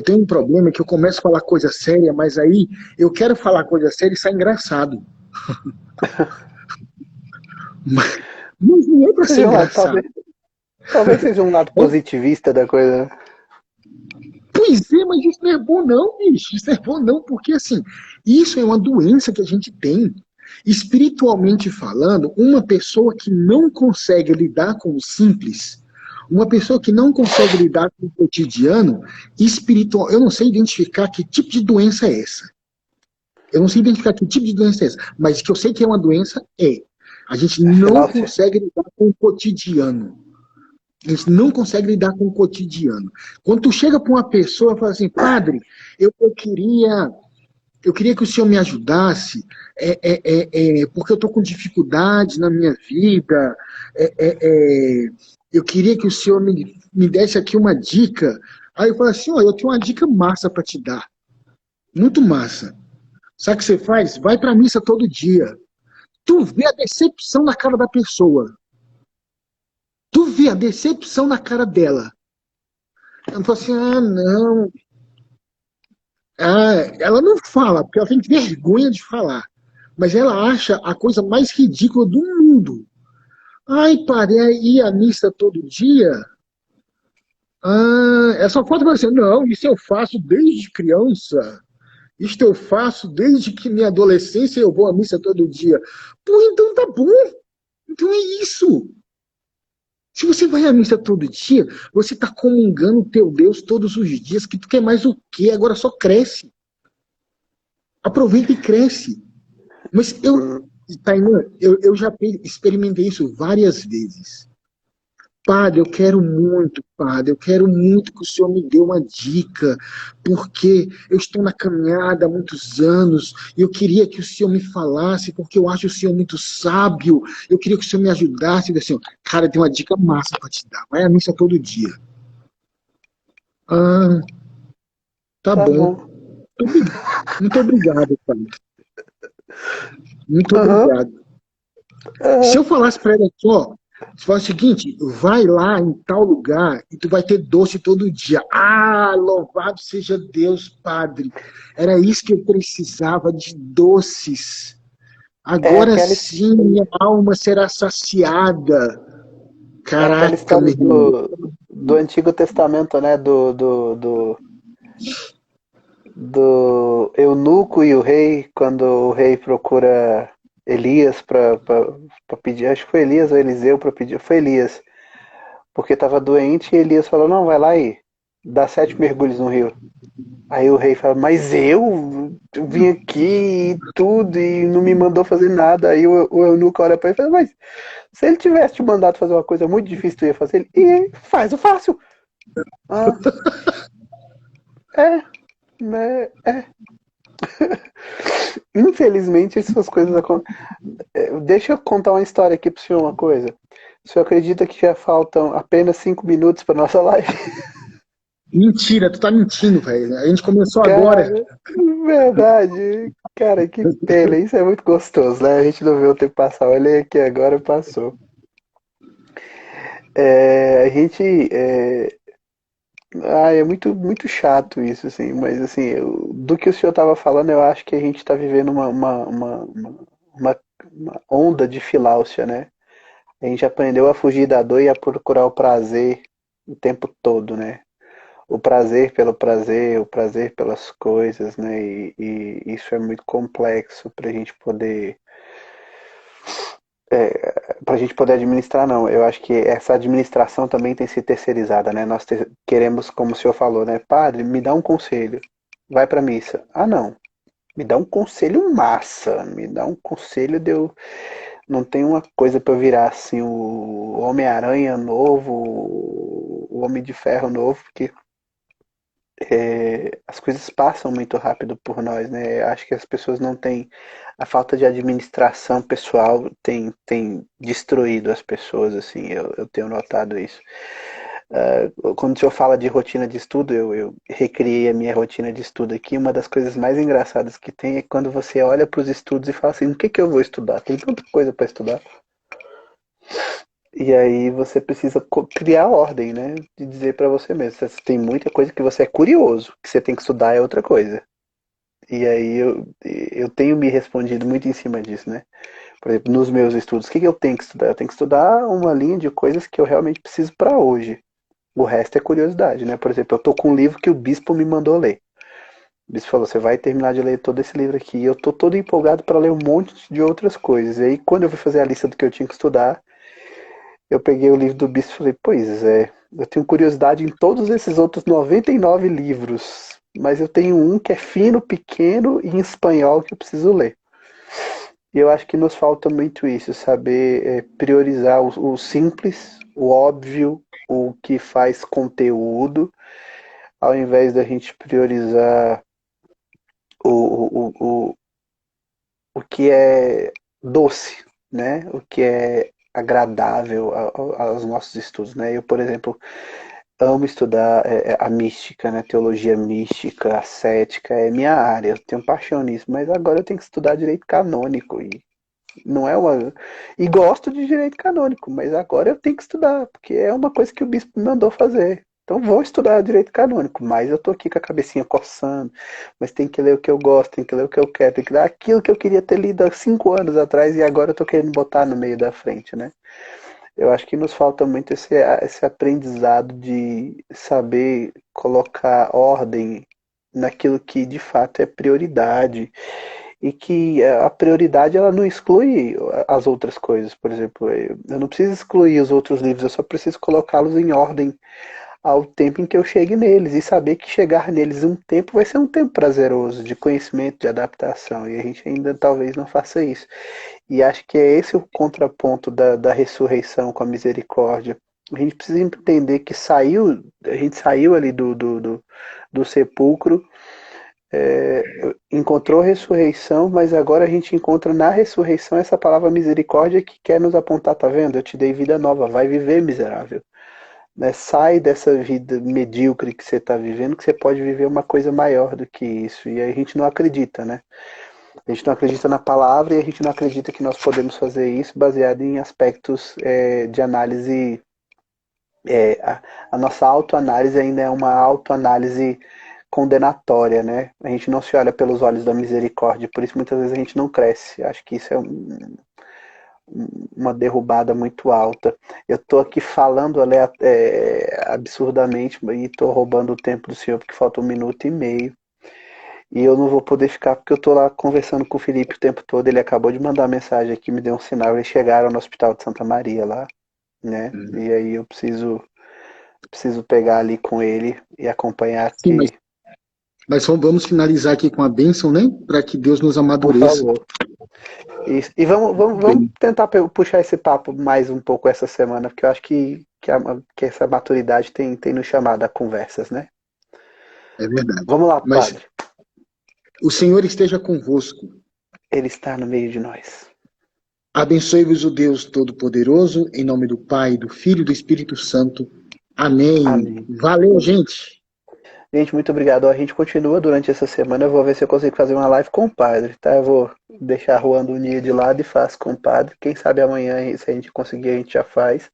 tenho um problema que eu começo a falar coisa séria, mas aí eu quero falar coisa séria e sai engraçado. Mas não é pra ser seja um lado, engraçado. talvez seja um lado positivista da coisa. Pois é, mas isso não é bom não, bicho. Isso não é bom não, porque assim, isso é uma doença que a gente tem. Espiritualmente falando, uma pessoa que não consegue lidar com o simples, uma pessoa que não consegue lidar com o cotidiano, espiritual, eu não sei identificar que tipo de doença é essa. Eu não sei identificar que tipo de doença é essa, mas que eu sei que é uma doença, é. A gente não Afinal, consegue lidar com o cotidiano. A gente não consegue lidar com o cotidiano. Quando tu chega para uma pessoa e fala assim, padre, eu queria que o senhor me ajudasse, porque eu estou com dificuldade na minha vida, eu queria que o senhor me desse aqui uma dica. Aí eu falo assim, ó, eu tenho uma dica massa para te dar, muito massa. Sabe o que você faz? Vai para a missa todo dia. Tu vê a decepção na cara da pessoa. Tu vê a decepção na cara dela. Ela fala assim, ah, não. Ah, ela não fala, porque ela tem vergonha de falar. Mas ela acha a coisa mais ridícula do mundo. Ai, parei ir à missa todo dia? Ah, é só falta falar assim, não, isso eu faço desde criança. Isto eu faço desde que minha adolescência eu vou à missa todo dia. Pô, então tá bom. Então é isso. Se você vai à missa todo dia, você está comungando o teu Deus todos os dias, que tu quer mais o quê? Agora só cresce. Aproveita e cresce. Mas Tainan, eu já experimentei isso várias vezes. Padre, eu quero muito que o senhor me dê uma dica, porque eu estou na caminhada há muitos anos, e eu queria que o senhor me falasse, porque eu acho o senhor muito sábio, eu queria que o senhor me ajudasse. Eu disse assim, cara, tem uma dica massa para te dar, vai à missa todo dia. Ah, tá tá bom. bom. Muito obrigado, pai. Muito Aham, obrigado. Se aham. eu falasse para ela aqui, ó, você fala o seguinte, vai lá em tal lugar e tu vai ter doce todo dia. Ah, louvado seja Deus, Padre. Era isso que eu precisava, de doces. É Agora aquela, sim minha alma será saciada. é aquela Caraca, história meu irmão. do Antigo Testamento, né? Do eunuco e o rei, quando o rei procura Elias para pedir, acho que foi Elias ou Eliseu para pedir, foi Elias, porque estava doente e Elias falou, não, vai lá e dá 7 mergulhos no rio. Aí o rei fala, mas eu vim aqui e tudo e não me mandou fazer nada. Aí o eunuco olha para ele e fala, mas se ele tivesse te mandado fazer uma coisa muito difícil, tu ia fazer? E faz o fácil. Ah, é, né, é. Infelizmente essas coisas acontecem. Deixa eu contar uma história aqui pro senhor, uma coisa. O senhor acredita que já faltam apenas 5 minutos para nossa live? Mentira, tu tá mentindo, velho. A gente começou agora. Cara, verdade. Cara, que pena. Isso é muito gostoso, né? A gente não vê o tempo passar. Olha aqui agora, passou. A gente. É muito, muito chato isso, assim. Mas, assim, do que o senhor estava falando, eu acho que a gente está vivendo uma, uma onda de filáusia, né? A gente aprendeu a fugir da dor e a procurar o prazer o tempo todo, né? O prazer pelo prazer, o prazer pelas coisas, né? E isso é muito complexo para a gente poder, para a gente poder administrar, não. Eu acho que essa administração também tem que ser terceirizada, né? Nós queremos, como o senhor falou, né? Padre, me dá um conselho. Vai para missa. Ah, não. Me dá um conselho massa, me dá um conselho de eu. Não tem uma coisa pra eu virar assim, o Homem-Aranha novo, o Homem de Ferro novo, porque as coisas passam muito rápido por nós, né? Acho que as pessoas não têm. A falta de administração pessoal tem destruído as pessoas, assim, eu tenho notado isso. Quando o senhor fala de rotina de estudo, eu recriei a minha rotina de estudo aqui. Uma das coisas mais engraçadas que tem é quando você olha para os estudos e fala assim: o que que eu vou estudar? Tem tanta coisa para estudar. E aí você precisa criar ordem, né? De dizer para você mesmo. Tem muita coisa que você é curioso, que você tem que estudar é outra coisa. E aí eu tenho me respondido muito em cima disso, né? Por exemplo, nos meus estudos, o que que eu tenho que estudar? Eu tenho que estudar uma linha de coisas que eu realmente preciso para hoje. O resto é curiosidade, né? Por exemplo, eu tô com um livro que o bispo me mandou ler. O bispo falou: você vai terminar de ler todo esse livro aqui. E eu tô todo empolgado para ler um monte de outras coisas. E aí, quando eu fui fazer a lista do que eu tinha que estudar, eu peguei o livro do bispo e falei: pois é, eu tenho curiosidade em todos esses outros 99 livros. Mas eu tenho um que é fino, pequeno e em espanhol que eu preciso ler. E eu acho que nos falta muito isso, saber priorizar o simples, o óbvio, o que faz conteúdo, ao invés da gente priorizar o, o, o que é doce, né? O que é agradável aos nossos estudos, né? Eu, por exemplo, amo estudar a mística, né? Teologia mística, ascética, é minha área, eu tenho paixão nisso, mas agora eu tenho que estudar direito canônico e não é uma. E gosto de direito canônico, mas agora eu tenho que estudar, porque é uma coisa que o bispo me mandou fazer. Então vou estudar direito canônico, mas eu tô aqui com a cabecinha coçando, mas tem que ler o que eu gosto, tem que ler o que eu quero, tem que ler aquilo que eu queria ter lido há 5 anos atrás e agora eu tô querendo botar no meio da frente, né? Eu acho que nos falta muito esse aprendizado de saber colocar ordem naquilo que de fato é prioridade e que a prioridade ela não exclui as outras coisas. Por exemplo, eu não preciso excluir os outros livros, eu só preciso colocá-los em ordem ao tempo em que eu chegue neles e saber que chegar neles um tempo vai ser um tempo prazeroso de conhecimento, de adaptação, e a gente ainda talvez não faça isso. E acho que é esse o contraponto da ressurreição com a misericórdia. A gente precisa entender que a gente saiu ali do sepulcro, encontrou a ressurreição, mas agora a gente encontra na ressurreição essa palavra misericórdia que quer nos apontar, tá vendo? Eu te dei vida nova, vai viver miserável. Né? Sai dessa vida medíocre que você está vivendo, que você pode viver uma coisa maior do que isso. E aí a gente não acredita, né? A gente não acredita na palavra e a gente não acredita que nós podemos fazer isso baseado em aspectos de análise. A nossa autoanálise ainda é uma autoanálise condenatória, né? A gente não se olha pelos olhos da misericórdia, por isso muitas vezes a gente não cresce. Acho que isso é uma derrubada muito alta. Eu estou aqui falando absurdamente e estou roubando o tempo do senhor porque falta 1 minuto e meio. E eu não vou poder ficar porque eu estou lá conversando com o Felipe o tempo todo. Ele acabou de mandar uma mensagem aqui, me deu um sinal. Eles chegaram no Hospital de Santa Maria lá, né? E aí eu preciso pegar ali com ele e acompanhar Sim, que, mas vamos finalizar aqui com a bênção, né? Para que Deus nos por amadureça. favor. E vamos Bem, tentar puxar esse papo mais um pouco essa semana, porque eu acho que essa maturidade tem nos chamado a conversas, né? é verdade. Vamos lá, Mas padre. o Senhor esteja convosco. Ele está no meio de nós. Abençoe-vos o Deus Todo-Poderoso, em nome do Pai, do Filho e do Espírito Santo. Amém. Amém. Valeu, gente. Gente, muito obrigado. A gente continua durante essa semana. Eu vou ver se eu consigo fazer uma live com o padre, tá? Eu vou deixar a Juan do Nia de lado e faço com o padre. Quem sabe amanhã, se a gente conseguir, a gente já faz.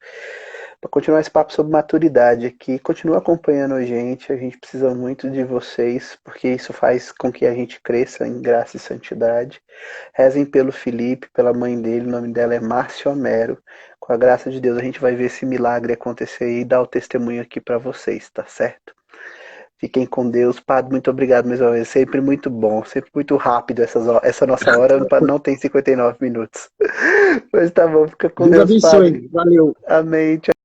Para continuar esse papo sobre maturidade aqui. Continua acompanhando a gente. A gente precisa muito de vocês, porque isso faz com que a gente cresça em graça e santidade. Rezem pelo Felipe, pela mãe dele. O nome dela é Márcio Homero. Com a graça de Deus, a gente vai ver esse milagre acontecer e dar o testemunho aqui para vocês, tá certo? Fiquem com Deus. Padre, muito obrigado mais uma vez. Sempre muito bom, sempre muito rápido essa nossa hora. Não tem 59 minutos. Mas tá bom, fica com Deus Deus, abençoe. Padre. Valeu. Amém. Tchau.